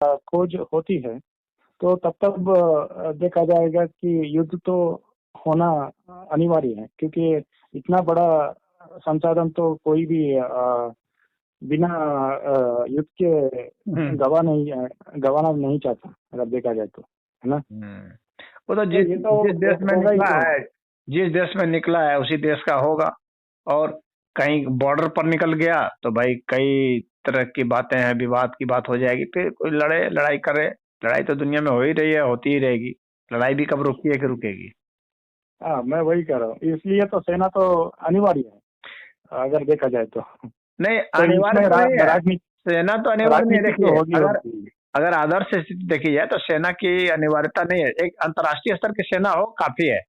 खोज होती है तो तब तक देखा जाएगा कि युद्ध तो होना अनिवार्य है, क्योंकि इतना बड़ा संसाधन तो कोई भी बिना युद्ध के गवाना नहीं चाहता, अगर देखा जाए तो, है ना। वो तो जिस देश में निकला है, जिस देश में निकला है उसी देश का होगा। और कहीं बॉर्डर पर निकल गया तो भाई कई तरह की बातें हैं, विवाद की बात हो जाएगी, फिर कोई लड़ाई करे। लड़ाई तो दुनिया में हो ही रही है, होती ही रहेगी। लड़ाई भी कब रुकती है कि रुकेगी। हाँ, मैं वही कह रहा हूँ, इसलिए तो सेना तो अनिवार्य है, अगर देखा जाए तो। नहीं, तो अनिवार्य तो नहीं है, सेना तो अनिवार्य नहीं है। देखिए, होगी अगर आदर्श स्थिति देखी जाए तो सेना की अनिवार्यता नहीं है। एक अंतर्राष्ट्रीय स्तर की सेना हो काफी है।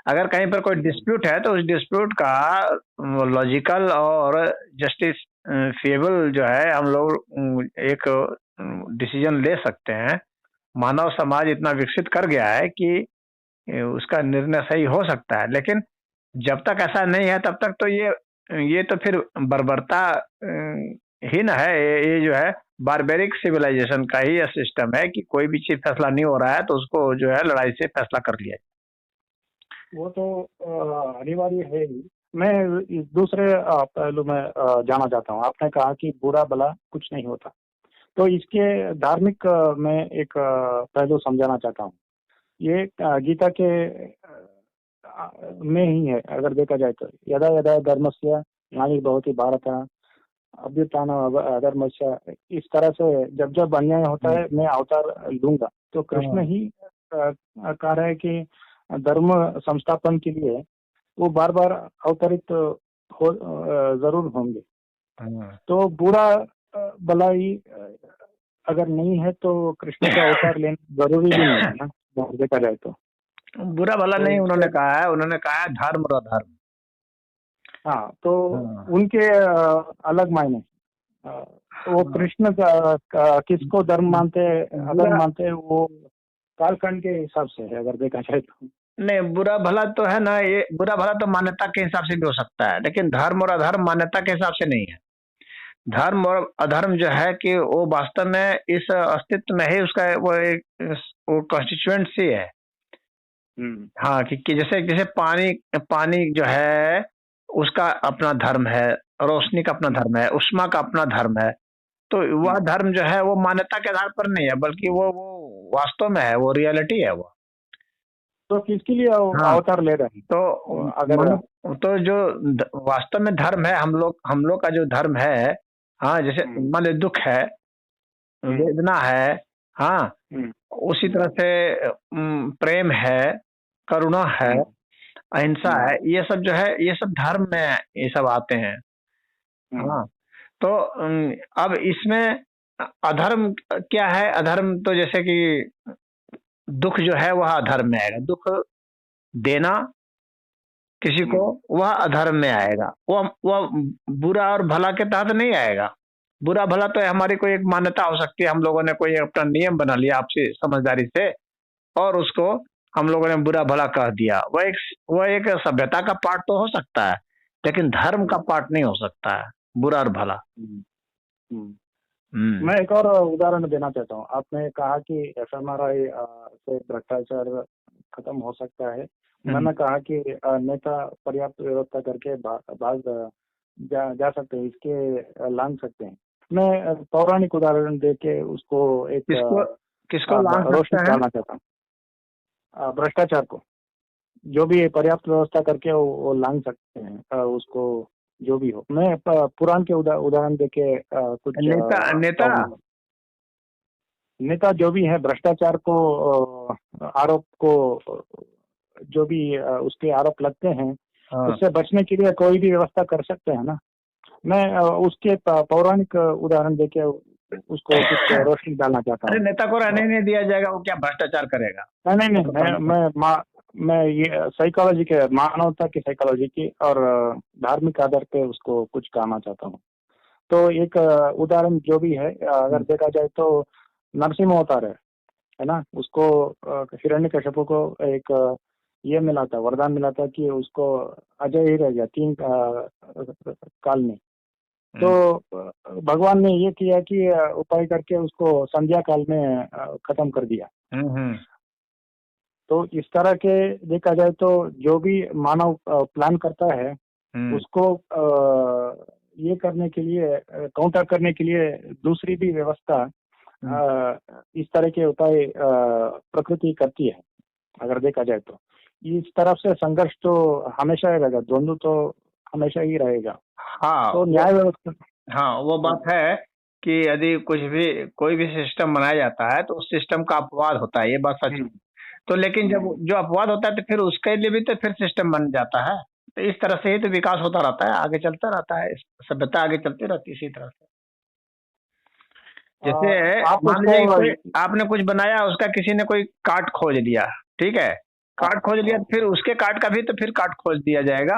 अगर कहीं पर कोई डिस्प्यूट है तो उस डिस्प्यूट का लॉजिकल और जस्टिस फेबल जो है, हम लोग एक डिसीजन ले सकते हैं। मानव समाज इतना विकसित कर गया है कि उसका निर्णय सही हो सकता है। लेकिन जब तक ऐसा नहीं है तब तक तो ये तो फिर बर्बरता ही न है। ये जो है बारबेरिक सिविलाइजेशन का ही सिस्टम है कि कोई भी चीज फैसला नहीं हो रहा है तो उसको जो है लड़ाई से फैसला कर लिया। वो तो अनिवार्य है ही। मैं इस दूसरे पहलू में जाना चाहता हूँ। आपने कहा कि बुरा भला कुछ नहीं होता, तो इसके धार्मिक में एक पहलू समझाना चाहता हूँ। ये गीता के में ही है, अगर देखा जाए तो। यदा यदा धर्मस्य ग्लानिर्भवति भारत अभ्युत्थान अधर्मस्य, इस तरह से जब जब अन्याय होता है मैं अवतार लूंगा। तो कृष्ण ही कह रहा है कि धर्म संस्थापन के लिए वो बार बार अवतरित हो जरूर होंगे। तो बुरा भलाई अगर नहीं है तो कृष्ण का अवतार लेना जरूरी भी नहीं है ना, देखा जाए तो। बुरा भला नहीं उन्होंने कहा है, उन्होंने कहा है धर्म और अधर्म। हाँ, तो उनके अलग मायने। वो कृष्ण किसको धर्म मानते अधर्म मानते वो कालखंड के हिसाब से है, अगर देखा जाए तो। नहीं, बुरा भला तो है ना, ये बुरा भला तो मान्यता के हिसाब से भी हो सकता है, लेकिन धर्म और अधर्म मान्यता के हिसाब से नहीं है। धर्म और अधर्म जो है कि वो वास्तव में इस अस्तित्व में ही उसका वो कॉन्स्टिट्यूएंसी है। हाँ, कि जैसे जैसे पानी जो है उसका अपना धर्म है, रोशनी का अपना धर्म है, उष्मा का अपना धर्म है। तो वह धर्म जो है वो मान्यता के आधार पर नहीं है, बल्कि वो वास्तव में है, वो रियलिटी है वो। तो किसके लिए अवतार ले रहे हैं? तो अगर तो जो वास्तव में धर्म है, हम लोग का जो धर्म है, हाँ, जैसे मान लो दुख है, वेदना है, हाँ, उसी तरह से प्रेम है, करुणा है, अहिंसा है, ये सब जो है ये सब धर्म में ये सब आते हैं। हाँ, तो अब इसमें अधर्म क्या है? अधर्म तो जैसे कि दुख जो है वह अधर्म में आएगा। दुख देना किसी को वह अधर्म में आएगा। वह बुरा और भला के तहत नहीं आएगा। बुरा भला तो हमारी कोई एक मान्यता हो सकती है, हम लोगों ने कोई अपना नियम बना लिया आपसी समझदारी से और उसको हम लोगों ने बुरा भला कह दिया। वह एक सभ्यता का पार्ट तो हो सकता है, लेकिन धर्म का पार्ट नहीं हो सकता है बुरा और भला। मैं एक और उदाहरण देना चाहता हूँ। आपने कहा कि एफएमआरआई से भ्रष्टाचार खत्म हो सकता है। मैंने कहा कि नेता पर्याप्त व्यवस्था करके भाग जा सकते हैं, इसके लांग सकते हैं। मैं पौराणिक उदाहरण दे के उसको एक किसको रोशनी डालना चाहता हूँ। भ्रष्टाचार को जो भी पर्याप्त व्यवस्था करके वो लांग सकते हैं उसको, जो भी हो। मैं पुराण के उदाहरण देके कुछ नेता जो भी है भ्रष्टाचार को आरोप को जो भी उसके आरोप लगते हैं, उससे बचने के लिए कोई भी व्यवस्था कर सकते हैं ना। मैं उसके पौराणिक उदाहरण देके उसको कुछ रोशनी डालना चाहता हूँ। नेता को रहने नहीं दिया जाएगा, वो क्या भ्रष्टाचार करेगा? नहीं, मैं ये साइकोलॉजी के, मानवता की साइकोलॉजी की और धार्मिक आधार पे उसको कुछ कहना चाहता हूँ। तो एक उदाहरण जो भी है, अगर देखा जाए तो नरसिंह अवतार है ना। उसको हिरण्यकश्यप को एक ये मिला था, वरदान मिला था कि उसको अजय ही रह गया 3 काल में। तो भगवान ने ये किया कि उपाय करके उसको संध्या काल में खत्म कर दिया। तो इस तरह के देखा जाए तो जो भी मानव प्लान करता है उसको ये करने के लिए, काउंटर करने के लिए दूसरी भी व्यवस्था इस तरह के उपाय प्रकृति करती है। अगर देखा जाए तो इस तरफ से संघर्ष तो हमेशा ही रहेगा, द्वंद्व तो हमेशा ही रहेगा। हाँ, तो न्याय व्यवस्था, हाँ वो बात है कि यदि कोई भी सिस्टम बनाया जाता है तो उस सिस्टम का अपवाद होता है, ये बात सच है। तो लेकिन जब जो अपवाद होता है तो फिर उसके लिए भी तो फिर सिस्टम बन जाता है। तो इस तरह से ही तो विकास होता रहता है, आगे चलता रहता है, सभ्यता आगे चलती रहती है इसी तरह से। जैसे मान लीजिए आपने कुछ बनाया, उसका किसी ने कोई काट खोज लिया, ठीक है, काट खोज लिया, फिर उसके काट का भी तो फिर काट खोज दिया जाएगा।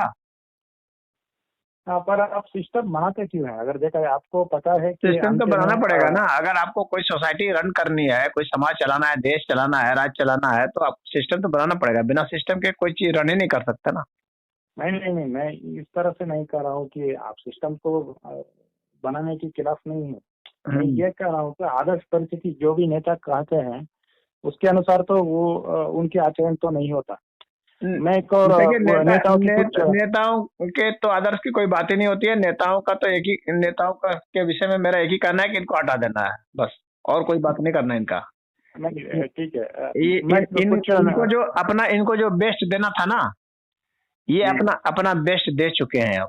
पर आप सिस्टम बनाते क्यों है? अगर देखा जाए आपको पता है कि सिस्टम तो बनाना पड़ेगा ना। अगर आपको कोई सोसाइटी रन करनी है, कोई समाज चलाना है, देश चलाना है, राज्य चलाना है, तो आप सिस्टम तो बनाना पड़ेगा। बिना सिस्टम के कोई चीज रन ही नहीं कर सकता ना। नहीं, मैं इस तरह से नहीं कह रहा हूँ कि आप सिस्टम को बनाने के खिलाफ नहीं है। मैं ये कह रहा हूँ कि आदर्श परिस्थिति जो भी नेता कहते हैं उसके अनुसार तो वो उनके आचरण तो नहीं होता। मैं एक और नेताओं के तो आदर्श की कोई बात ही नहीं होती है। नेताओं का तो नेताओं का के विषय में मेरा एक ही कहना है कि इनको हटा देना है, बस, और कोई बात नहीं करना इनका। ठीक है, इनको जो बेस्ट देना था ना, ये अपना बेस्ट दे चुके हैं।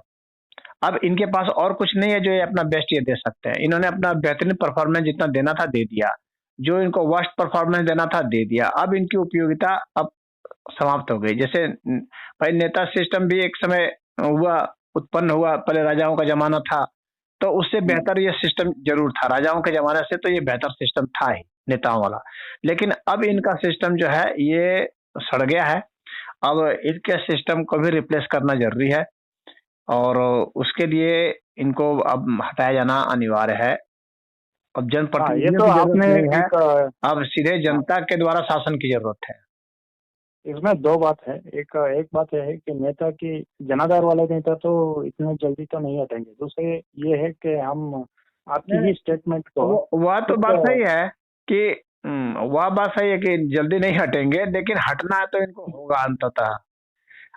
अब इनके पास और कुछ नहीं है जो ये अपना बेस्ट ये दे सकते हैं। इन्होंने अपना बेहतरीन परफॉर्मेंस जितना देना था दे दिया, जो इनको वर्स्ट परफॉर्मेंस देना था दे दिया। अब इनकी उपयोगिता अब समाप्त हो गई। जैसे भाई नेता सिस्टम भी एक समय उत्पन्न हुआ, पहले राजाओं का जमाना था, तो उससे बेहतर ये सिस्टम जरूर था। राजाओं के जमाने से तो ये बेहतर सिस्टम था ही नेताओं वाला। लेकिन अब इनका सिस्टम जो है ये सड़ गया है। अब इनके सिस्टम को भी रिप्लेस करना जरूरी है और उसके लिए इनको अब हटाया जाना अनिवार्य है। अब जनप्रतिनिधियों की जरूरत नहीं है, अब सीधे जनता के द्वारा शासन की जरूरत है। इसमें दो बात है। एक बात यह है कि नेता की जनाधार वाले नेता तो इतने जल्दी तो नहीं हटेंगे। दूसरे ये है कि हम आपकी ही स्टेटमेंट को, वह तो बात सही है कि वह बात सही है कि जल्दी नहीं हटेंगे, लेकिन हटना है तो इनको होगा अंततः।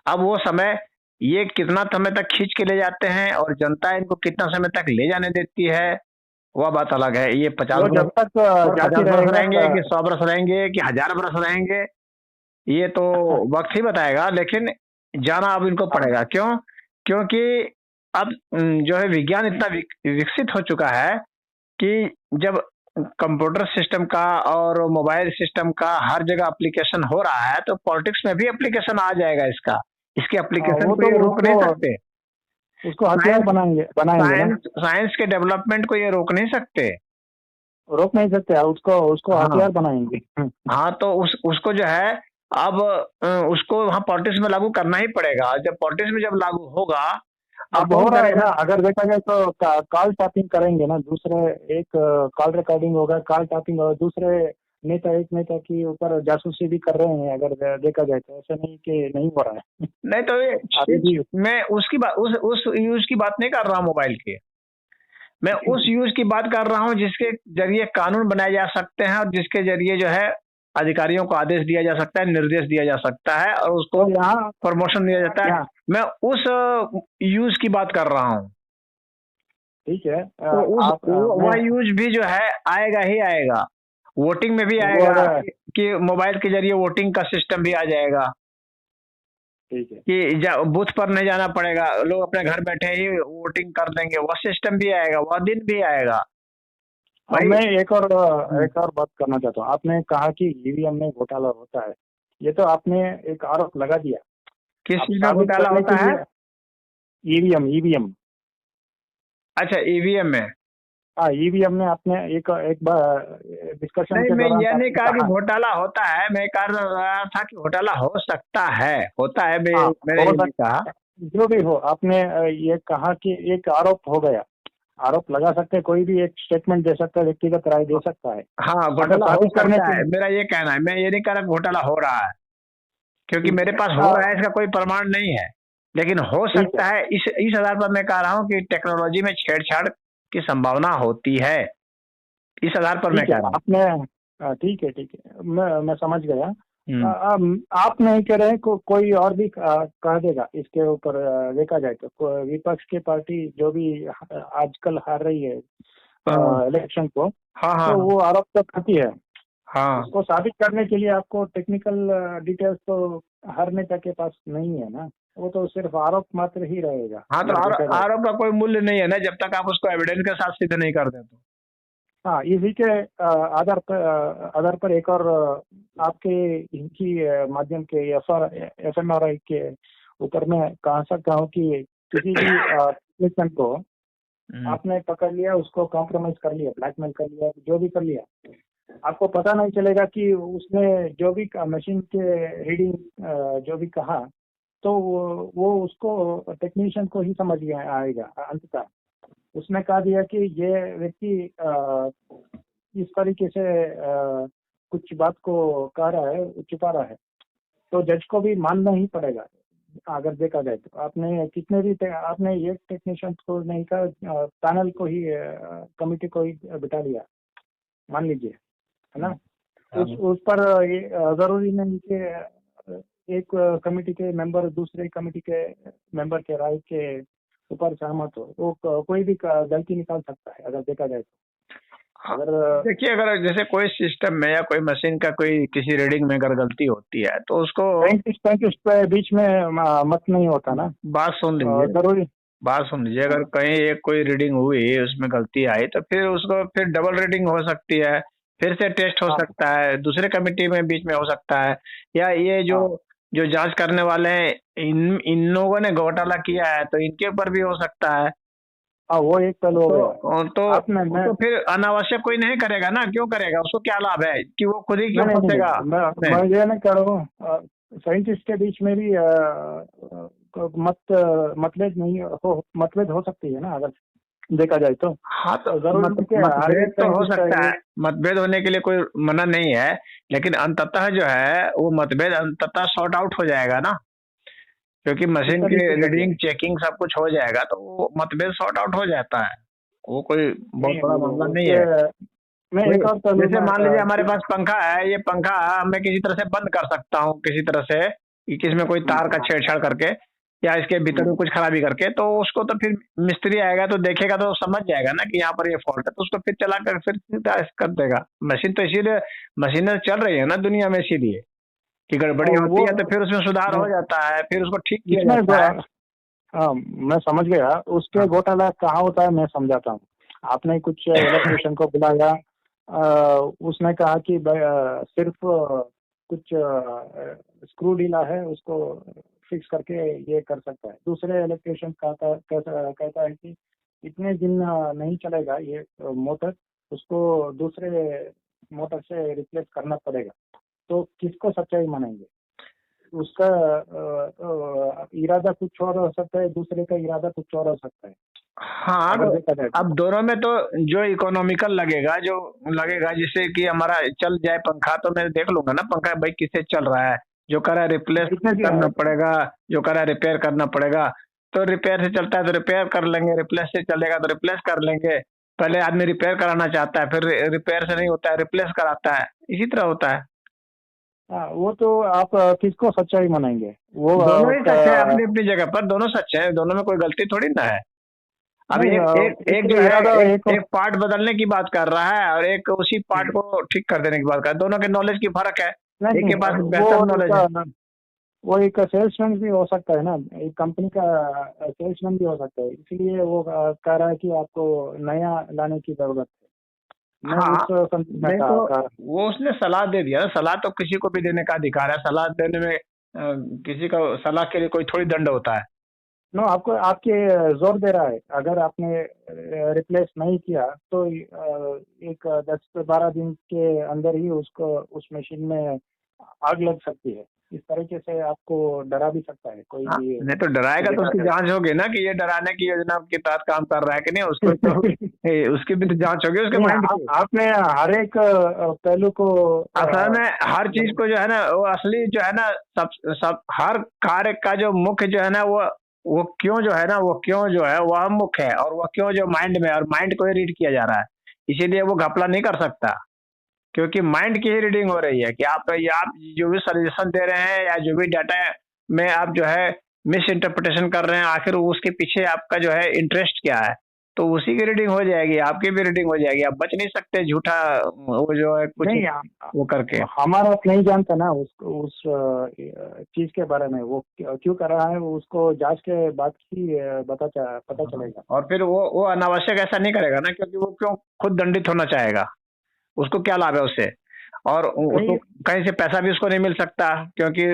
अब वो समय ये कितना समय तक खींच के ले जाते हैं और जनता इनको कितना समय तक ले जाने देती है, वह बात अलग है। ये 50 जब तक 50 बरस रहेंगे कि 100 बरस रहेंगे कि 1000 बरस रहेंगे, ये तो वक्त ही बताएगा। लेकिन जाना अब इनको पड़ेगा। क्यों? क्योंकि अब जो है विज्ञान इतना विकसित हो चुका है कि जब कंप्यूटर सिस्टम का और मोबाइल सिस्टम का हर जगह एप्लीकेशन हो रहा है, तो पॉलिटिक्स में भी एप्लीकेशन आ जाएगा इसके एप्लीकेशन को ये रोक नहीं सकते। उसको हथियार बनाएंगे साइंस के डेवलपमेंट को ये रोक नहीं सकते। उसको हथियार बनाएंगे। हाँ, तो उसको जो है अब उसको वहाँ पॉलिटिक्स में लागू करना ही पड़ेगा। जब पॉलिटिक्स में जब लागू होगा, अब हो रहा है ना। अगर देखा जाए तो कॉल टैपिंग करेंगे ना, दूसरे एक कॉल रिकॉर्डिंग होगा, कॉल टैपिंग होगा, दूसरे एक नेता के ऊपर जासूसी भी कर रहे हैं। अगर देखा जाए तो ऐसा नहीं कि नहीं हो रहा है। नहीं तो मैं उसकी बात उस यूज की बात नहीं कर रहा हूँ मोबाइल के। मैं उस यूज की बात कर रहा हूँ जिसके जरिए कानून बनाए जा सकते हैं और जिसके जरिए जो है अधिकारियों को आदेश दिया जा सकता है, निर्देश दिया जा सकता है और उसको यहाँ प्रमोशन दिया जाता है। मैं उस यूज की बात कर रहा हूँ। ठीक है, तो वह यूज भी जो है आएगा ही आएगा। वोटिंग में भी आएगा कि मोबाइल के जरिए वोटिंग का सिस्टम भी आ जाएगा। ठीक है कि बूथ पर नहीं जाना पड़ेगा, लोग अपने घर बैठे ही वोटिंग कर देंगे। वह सिस्टम भी आएगा, वह दिन भी आएगा। मैं एक और बात करना चाहता हूँ। आपने कहा कि ईवीएम में घोटाला होता है, ये तो आपने एक आरोप लगा दिया। किस चीज में घोटाला होता है? ईवीएम। अच्छा, ईवीएम में? हाँ, ईवीएम में आपने एक बार डिस्कशन नहीं, मैं ये नहीं कहा कि घोटाला होता है। मैं कह रहा था कि घोटाला हो सकता है, होता है। मैंने ये कहा। जो भी हो, आपने ये कहा कि एक आरोप हो गया। आरोप लगा सकते हैं, कोई भी एक स्टेटमेंट दे सकता है, व्यक्तिगत राय दे सकता है। हाँ, घोटाला हो सकता है, मेरा ये कहना है। मैं ये नहीं कह रहा घोटाला हो रहा है, क्योंकि मेरे पास हो रहा है इसका कोई प्रमाण नहीं है। लेकिन हो ठीक सकता है इस आधार पर मैं कह रहा हूँ कि टेक्नोलॉजी में छेड़छाड़ की संभावना होती है, इस आधार पर मैं ठीक है। कह रहा हूँ। आपने ठीक है, ठीक है, मैं समझ गया। हम्म। आप नहीं कह रहे हैं, कोई और भी कह देगा इसके ऊपर। देखा जाए तो विपक्ष की पार्टी जो भी आजकल हार रही है हाँ इलेक्शन को, हाँ हाँ तो वो आरोप तो करती है। हाँ उसको साबित करने के लिए आपको टेक्निकल डिटेल्स तो हर नेता के पास नहीं है ना। वो तो सिर्फ आरोप मात्र ही रहेगा हाँ। तो अगर देखा जाए तो। आरोप का कोई मूल्य नहीं है ना, जब तक आप उसको एविडेंस के साथ सिद्ध नहीं कर दे तो। हाँ, इसी के आधार पर एक और आपके इनकी माध्यम के FMRI के ऊपर मैं कह सकता हूँ कि किसी भी एप्लीकेशन को आपने पकड़ लिया, उसको कॉम्प्रोमाइज कर लिया, ब्लैकमेल कर लिया, जो भी कर लिया, आपको पता नहीं चलेगा कि उसने जो भी मशीन के रीडिंग जो भी कहा, तो वो उसको टेक्नीशियन को ही समझ में आएगा अंततः। उसने कहा दिया कि ये व्यक्ति इस तरीके से कुछ बात को कह रहा है, छुपा रहा है, तो जज को भी मानना ही पड़ेगा। अगर देखा जाए तो आपने कितने भी आपने एक टेक्नीशियन को नहीं कहा, पैनल को ही कमिटी को ही बिठा लिया, मान लीजिए, है ना। उस पर ये जरूरी नहीं कि एक कमेटी के मेंबर दूसरे कमेटी के मेंबर के राय के ऊपर सहमत हो। वो कोई भी गलती निकाल सकता है अगर देखा जाए तो। अगर देखिए, अगर जैसे कोई सिस्टम में या कोई मशीन का कोई किसी रीडिंग में अगर गलती होती है तो उसको 35 पे बीच में मत नहीं होता ना। बात सुन लीजिए, जरूरी बात सुन लीजिए। अगर कहीं एक कोई रीडिंग हुई, उसमें गलती आई, तो फिर उसको फिर डबल रीडिंग हो सकती है, फिर से टेस्ट हो हाँ सकता है, दूसरे कमेटी में बीच में हो सकता है। या ये जो हाँ जो जांच करने वाले हैं, इन लोगों ने घोटाला किया है तो इनके ऊपर भी हो सकता है। हाँ, वो एक पहलू हो गया। आपने मैं तो फिर अनावश्यक कोई नहीं करेगा ना, क्यों करेगा? उसको क्या लाभ है कि वो खुद ही क्यों नहीं नहीं फंसेगा नहीं, उसमें? मैं ये नहीं कह रहा हूँ। साइंटिस्ट के बीच में भी मतभेद नहीं मतभेद हो सकती है ना अगर देखा जाए तो। हाँ, तो जरूरी नहीं कि हर मतभेद एक तो हो साइंटिस्ट सकता है, मतभेद होने के लिए कोई मना नहीं है, लेकिन अंततः जो है वो मतभेद अंततः सॉर्ट आउट हो जाएगा ना, क्योंकि किस मशीन की तरीके से रीडिंग चेकिंग सब कुछ हो जाएगा तो वो मतभेद सॉर्ट आउट हो जाता है। वो कोई बहुत नहीं, बड़ा मामला नहीं उसके है। मैं कोई एक और पहलू जैसे में मान लीजिए हमारे पास पंखा है, ये पंखा मैं किसी तरह से बंद कर सकता हूँ, किसी तरह से कि इसमें कोई तार का छेड़छाड़ करके या इसके भीतर में कुछ खराबी करके, तो उसको तो फिर मिस्त्री आएगा तो देखेगा तो समझ जाएगा ना कि यहाँ पर ये फॉल्ट है, तो उसको फिर चला कर फिर सीधा कर देगा। मशीन तो इसीलिए मशीनें चल रही है ना दुनिया में, इसीलिए कि गड़बड़ी होती वो है तो फिर उसमें सुधार हो जाता है, फिर उसको ठीक किया इसमें जाता है। हाँ, मैं समझ गया। उसके हाँ घोटाला कहाँ होता है मैं समझाता हूँ। आपने कुछ इलेक्ट्रिशियन को बुलाया, उसने कहा कि सिर्फ कुछ स्क्रू ढीला है, उसको फिक्स करके ये कर सकता है। दूसरे इलेक्ट्रिशियन कहता है कि इतने दिन नहीं चलेगा ये मोटर, उसको दूसरे मोटर से रिप्लेस करना पड़ेगा। तो किसको सच्चाई मानेंगे? उसका इरादा कुछ और हो सकता है, दूसरे का इरादा कुछ और हो सकता है हाँ, अगर तो देखा जाए तो। अब दोनों में तो जो इकोनॉमिकल लगेगा, जो लगेगा जिससे कि हमारा चल जाए पंखा, तो मैं देख लूंगा ना पंखा भाई किससे चल रहा है। जो कह रहा है रिप्लेस कितने करना पड़ेगा, जो कह रहा है रिपेयर करना पड़ेगा, तो रिपेयर से चलता है तो रिपेयर कर लेंगे, रिप्लेस से चलेगा तो रिप्लेस कर लेंगे। पहले आदमी रिपेयर कराना चाहता है, फिर रिपेयर से नहीं होता है रिप्लेस कराता है, इसी तरह होता है। हाँ, वो तो आप किसको सच्चाई मानेंगे वो दोनों ही सच है अपनी अपनी जगह पर, दोनों सच है, दोनों में कोई गलती थोड़ी ना है। अब नहीं, एक एक एक एक जो है, इरादा एक पार्ट बदलने की बात कर रहा है और एक उसी पार्ट को ठीक कर देने की बात कर रहा है। दोनों के नॉलेज की फर्क है, नहीं एक नहीं, के पास बेहतर नॉलेज है। वो एक सेल्समैन भी हो सकता है ना, एक कंपनी का सेल्समैन भी हो सकता है, इसीलिए वो कह रहा है कि आपको नया लाने की जरूरत है। मैं हाँ, उस कंपनी में नहीं तो वो उसने सलाह दे दिया ना, सलाह तो किसी को भी देने का अधिकार है, सलाह देने में किसी का सलाह के लिए कोई थोड़ी दंड होता है। नो, आपको आपके जोर दे रहा है। अगर आपने रिप्लेस नहीं किया तो एक 10 से 12 दिन के अंदर ही उसको उस मशीन में आग लग सकती है। इस तरीके से आपको डरा भी सकता है कोई हाँ, भी नहीं तो डराएगा तो उसकी अधिकारी। जांच होगी ना कि ये डराने की योजना के तहत काम कर रहा है कि नहीं, उसको तो उसकी भी तो जांच होगी उसके नहीं, माइंड की। आपने हर एक पहलू को असल में हर चीज को जो है ना, वो असली जो है ना, सब सब हर कार्य का जो मुख्य जो है ना, वो वो क्यों जो है ना, वो क्यों जो है वह मुख्य है, और वह क्यों जो माइंड में, और माइंड को ही रीड किया जा रहा है, इसीलिए वो घपला नहीं कर सकता, क्योंकि माइंड की ही रीडिंग हो रही है कि आप जो भी सजेशन दे रहे हैं या जो भी डाटा में आप जो है मिस इंटरप्रिटेशन कर रहे हैं, आखिर उसके पीछे आपका जो है इंटरेस्ट क्या है, तो उसी की रीडिंग हो जाएगी, आपकी भी रीडिंग हो जाएगी। आप बच नहीं सकते झूठा वो जो है कुछ नहीं, वो करके। हमारा नहीं जानता ना उस चीज के बारे में, वो क्यों कर रहा है, वो उसको जांच के बाद ही पता चलेगा। और फिर वो अनावश्यक ऐसा नहीं करेगा ना, क्योंकि वो क्यों खुद दंडित होना चाहेगा, उसको क्या लाभ है उससे, और उसको कहीं कहीं से पैसा भी उसको नहीं मिल सकता, क्योंकि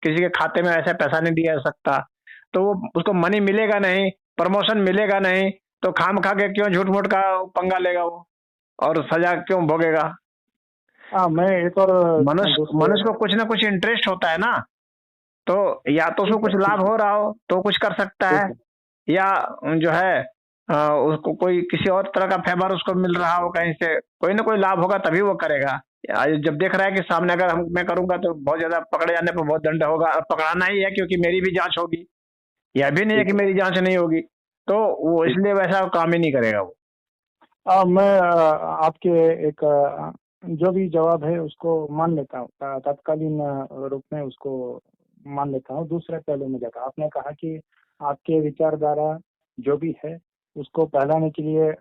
किसी के खाते में ऐसा पैसा नहीं दिया जा सकता, तो वो उसको मनी मिलेगा नहीं, प्रमोशन मिलेगा नहीं, तो खाम खा के क्यों झूठ मूठ का पंगा लेगा वो, और सजा क्यों भोगेगा। हाँ, मैं एक और मनुष्य दूसरे। मनुष्य को कुछ ना कुछ इंटरेस्ट होता है ना, तो या तो उसको ठीक है, कुछ लाभ ठीक है, हो रहा हो तो कुछ कर सकता है, ठीक है। या जो है उसको कोई किसी और तरह का फेवर उसको मिल रहा हो, कहीं से कोई ना कोई लाभ होगा तभी वो करेगा। जब देख रहा है कि सामने अगर मैं करूंगा तो बहुत ज्यादा पकड़े जाने पर बहुत दंड होगा, और पकड़ाना ही है क्योंकि मेरी भी जांच होगी, यह भी नहीं है कि ठीक है, मेरी जांच नहीं होगी, तो वो ठीक। इसलिए वैसा काम ही नहीं करेगा वो। मैं आपके एक जो भी जवाब है उसको मान लेता हूँ, तत्कालीन रूप में उसको मान लेता हूँ। दूसरे पहलू में जाकर आपने कहा कि आपके विचारधारा जो भी है उसको फैलाने के लिए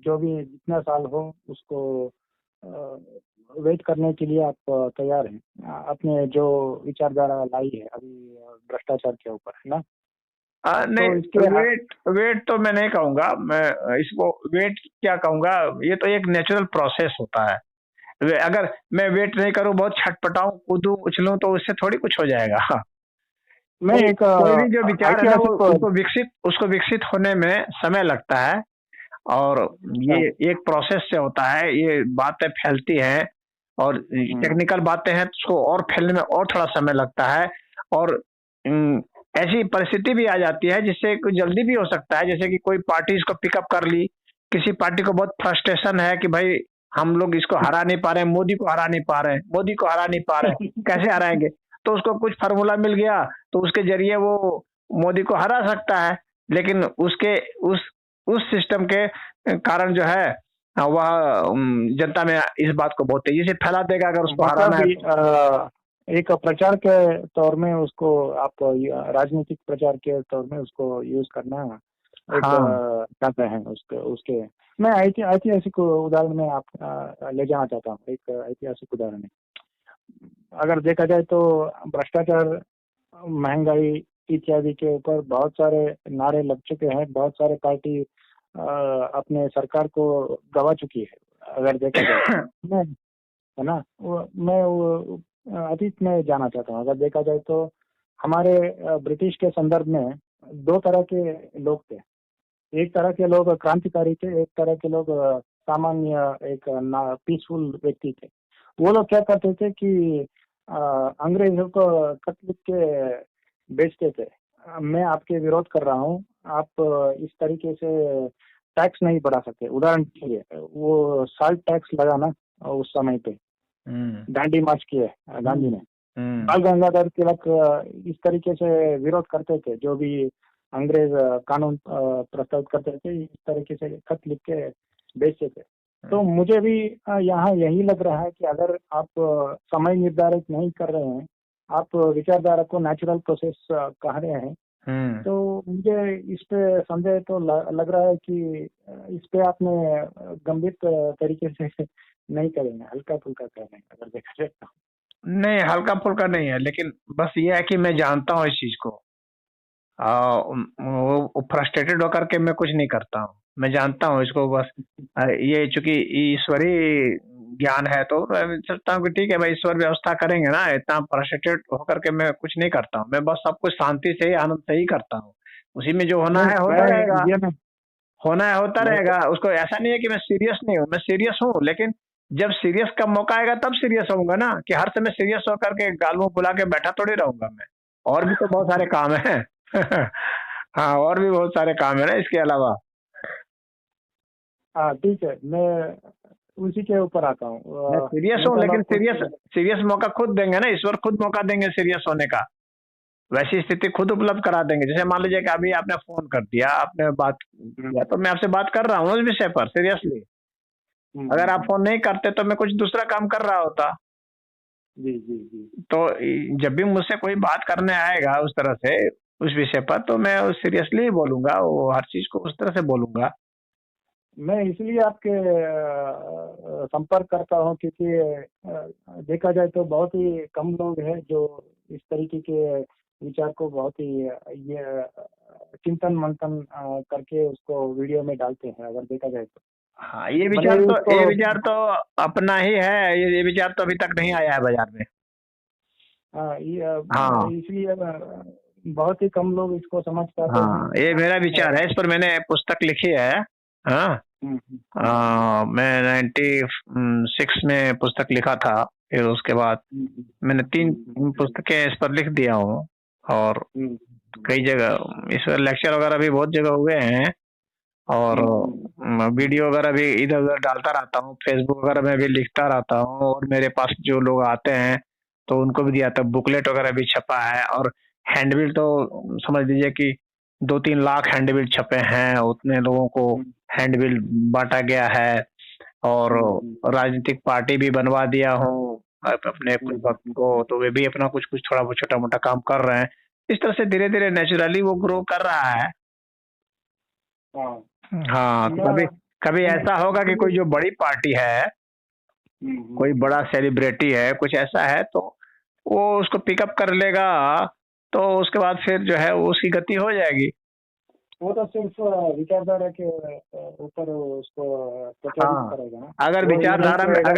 जो भी जितना साल हो उसको वेट करने के लिए आप तैयार हैं। आपने जो विचारधारा लाई है अभी भ्रष्टाचार के ऊपर, है ना? तो नहीं, इसके वेट वेट तो मैं नहीं कहूंगा, मैं इसको वेट क्या कहूंगा, ये तो एक नेचुरल प्रोसेस होता है। अगर मैं वेट नहीं करूं, बहुत छटपटाऊं कूदूं उछलूं, तो उससे थोड़ी कुछ हो जाएगा। मैं एक कोई भी जो विचार है ना, वो ऐतिहासिक। उसको विकसित होने में समय लगता है, और ये एक प्रोसेस से होता है, ये बातें फैलती हैं, और टेक्निकल बातें हैं तो उसको और फैलने में और थोड़ा समय लगता है, और ऐसी परिस्थिति भी आ जाती है जिससे कुछ जल्दी भी हो सकता है, जैसे कि कोई पार्टी इसको पिकअप कर ली, किसी पार्टी को बहुत फ्रस्ट्रेशन है कि भाई हम लोग इसको हरा नहीं पा रहे हैं, मोदी को हरा नहीं पा रहे हैं, मोदी को हरा नहीं पा रहे हैं, कैसे हराएंगे, तो उसको कुछ फार्मूला मिल गया, तो उसके जरिए वो मोदी को हरा सकता है, लेकिन उसके उस सिस्टम के कारण जो है वह जनता में इस बात को बहुत तेजी से फैला देगा अगर उसको हराना है तो। एक प्रचार के तौर में उसको आप राजनीतिक प्रचार के तौर में उसको यूज करना एक हाँ चाहते हैं उसके मैं ऐतिहासिक उदाहरण में आप ले जाना चाहता हूँ। एक ऐतिहासिक उदाहरण है, अगर देखा जाए तो भ्रष्टाचार, महंगाई इत्यादि के ऊपर बहुत सारे नारे लग चुके हैं, बहुत सारे पार्टी अपने सरकार को गवा चुकी है अगर देखा जाए तो। है ना? मैं वो अतीत में जाना चाहता हूँ। अगर देखा जाए तो हमारे ब्रिटिश के संदर्भ में दो तरह के लोग थे। एक तरह के लोग क्रांतिकारी थे, एक तरह के लोग सामान्य एक पीसफुल व्यक्ति थे। वो लोग क्या करते थे कि अंग्रेजों को खत लिख के बेचते थे। मैं आपके विरोध कर रहा हूँ, आप इस तरीके से टैक्स नहीं बढ़ा सकते। उदाहरण के लिए वो साल्ट टैक्स लगाना उस समय पे दांडी मार्च किए गांधी ने। बाल गंगाधर तिलक इस तरीके से विरोध करते थे, जो भी अंग्रेज कानून प्रस्तावित करते थे इस तरीके से खत लिख के बेचते थे। तो मुझे भी यहाँ यही लग रहा है कि अगर आप समय निर्धारित नहीं कर रहे हैं, आप विचारधारा को नेचुरल प्रोसेस कह रहे हैं, तो मुझे इस पे संदेह तो लग रहा है कि इस पे आपने गंभीर तरीके से नहीं करेंगे, हल्का फुल्का कर रहे हैं अगर देखा जाए तो। नहीं, हल्का फुल्का नहीं है, लेकिन बस ये है कि मैं जानता हूँ इस चीज को, वो फ्रस्ट्रेटेड होकर के मैं कुछ नहीं करता हूँ, मैं जानता हूँ इसको बस। ये चूंकि ईश्वरीय ज्ञान है तो मैं सोचता हूँ कि ठीक है भाई, ईश्वर व्यवस्था करेंगे ना, इतना फ्रस्ट्रेटेड होकर के मैं कुछ नहीं करता हूँ, मैं बस सब कुछ शांति से ही आनंद से ही करता हूँ, उसी में जो होना नहीं, है होता रहेगा, मैं ये नहीं होना है होता मैं रहेगा। उसको ऐसा नहीं है कि मैं सीरियस नहीं हूँ, मैं सीरियस हूँ, लेकिन जब सीरियस का मौका आएगा तब सीरियस होऊंगा ना, कि हर समय सीरियस होकर के गाल मुंह फुला के बैठा थोड़ी रहूंगा मैं, और भी तो बहुत सारे काम है। हाँ, और भी बहुत सारे काम है ना इसके अलावा। हाँ, ठीक है, मैं उसी के ऊपर आता हूँ। मैं सीरियस हूँ, नेता लेकिन लोग कुछ सीरियस सीरियस मौका खुद देंगे ना, ईश्वर खुद मौका देंगे सीरियस होने का, वैसी स्थिति खुद उपलब्ध करा देंगे। जैसे मान लीजिए कि अभी आपने फोन कर दिया, आपने बात किया, तो मैं आपसे बात कर रहा हूँ उस विषय पर सीरियसली। अगर आप फोन नहीं करते तो मैं कुछ दूसरा काम कर रहा होता। जी जी जी। तो जब भी मुझसे कोई बात करने आएगा उस तरह से उस विषय पर, तो मैं सीरियसली ही बोलूंगा, वो हर चीज को उस तरह से बोलूंगा। मैं इसलिए आपके संपर्क करता हूँ क्योंकि देखा जाए तो बहुत ही कम लोग हैं जो इस तरीके के विचार को बहुत ही ये चिंतन मंथन करके उसको वीडियो में डालते हैं, अगर देखा जाए तो। हाँ, ये भले विचार ही तो उसको ये विचार तो अपना ही है। ये विचार तो अभी तक नहीं आया है बाजार में। हाँ इसलिए बहुत ही कम लोग इसको समझ पाते हाँ, ये मेरा विचार है। इस पर मैंने पुस्तक लिखी है। हाँ, मैं 96 में पुस्तक लिखा था। फिर उसके बाद मैंने 3 पुस्तकें इस पर लिख दिया हूँ, और कई जगह इस पर लेक्चर वगैरह भी बहुत जगह हुए हैं, और वीडियो वगैरह भी इधर उधर डालता रहता हूँ, फेसबुक वगैरह में भी लिखता रहता हूँ। और मेरे पास जो लोग आते हैं तो उनको भी दिया था। बुकलेट वगैरह भी छपा है, और हैंडबिल तो समझ लीजिए कि 2-3 लाख हैंडबिल छपे हैं। उतने लोगों को हैंडबिल बांटा गया है, और राजनीतिक पार्टी भी बनवा दिया हूँ अपने कुछ भक्त को, तो वे भी अपना कुछ कुछ थोड़ा बहुत छोटा मोटा काम कर रहे हैं। इस तरह से धीरे धीरे नेचुरली वो ग्रो कर रहा है। हाँ, तो कभी कभी ऐसा होगा कि कोई जो बड़ी पार्टी है, कोई बड़ा सेलिब्रिटी है, कुछ ऐसा है, तो वो उसको पिकअप कर लेगा, तो उसके बाद फिर जो है उसकी गति हो जाएगी। वो तो सिर्फ विचारधारा के ऊपर उसको प्रचारित करेगा ना। अगर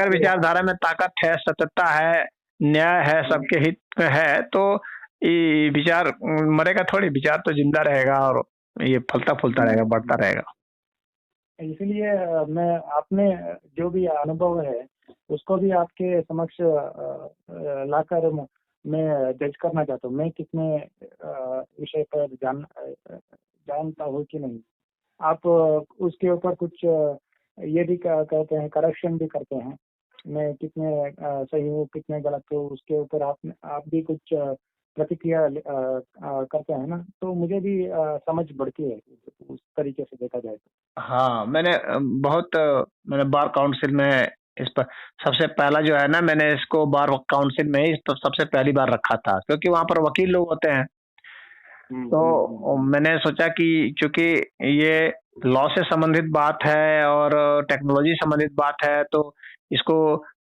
विचारधारा में ताकत है, सत्यता है, न्याय है, सबके हित में है, तो ये विचार मरेगा थोड़ी। विचार तो जिंदा रहेगा, और ये फलता फूलता रहेगा, बढ़ता रहेगा। इसलिए मैं आपने जो भी अनुभव है उसको भी आपके समक्ष लाकर मैं जज करना चाहता हूँ। मैं कितने विषय पर जानता हूँ कि नहीं। आप उसके ऊपर कुछ ये भी कहते हैं, करेक्शन भी करते हैं। मैं कितने सही हूँ कितने गलत हूँ उसके ऊपर आप भी कुछ प्रतिक्रिया करते हैं ना, तो मुझे भी समझ बढ़ती है उस तरीके से देखा जाए तो। हाँ, मैंने बार काउंसिल में इस पर सबसे पहला जो है ना, मैंने इसको बार काउंसिल में ही तो सबसे पहली बार रखा था, क्योंकि वहाँ पर वकील लोग होते हैं। तो मैंने सोचा कि चूंकि ये लॉ से संबंधित बात है और टेक्नोलॉजी संबंधित बात है, तो इसको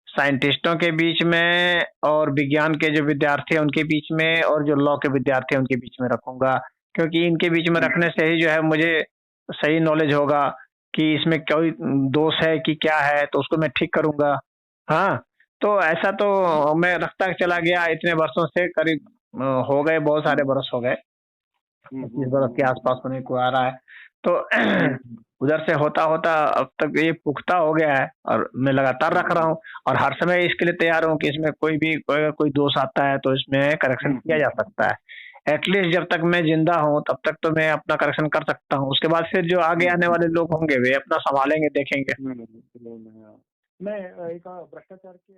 साइंटिस्टों के बीच में और विज्ञान के जो विद्यार्थी हैं उनके बीच में, और जो लॉ के विद्यार्थी हैं उनके बीच में रखूंगा। क्योंकि इनके बीच में रखने से ही जो है मुझे सही नॉलेज होगा कि इसमें कोई दोष है कि क्या है, तो उसको मैं ठीक करूंगा। हाँ, तो ऐसा तो मैं रखता चला गया इतने वर्षों से। करीब हो गए, बहुत सारे बरस हो गए, 25 बरस के आसपास होने को आ रहा है। तो उधर से होता होता अब तक ये पुख्ता हो गया है, और मैं लगातार रख रहा हूँ, और हर समय इसके लिए तैयार हूँ कि इसमें कोई दोष आता है तो इसमें करेक्शन किया जा सकता है। एटलीस्ट जब तक मैं जिंदा हूँ तब तक तो मैं अपना करेक्शन कर सकता हूँ। उसके बाद फिर जो आगे आने वाले लोग होंगे वे अपना संभालेंगे, देखेंगे। मैं एक भ्रष्टाचार के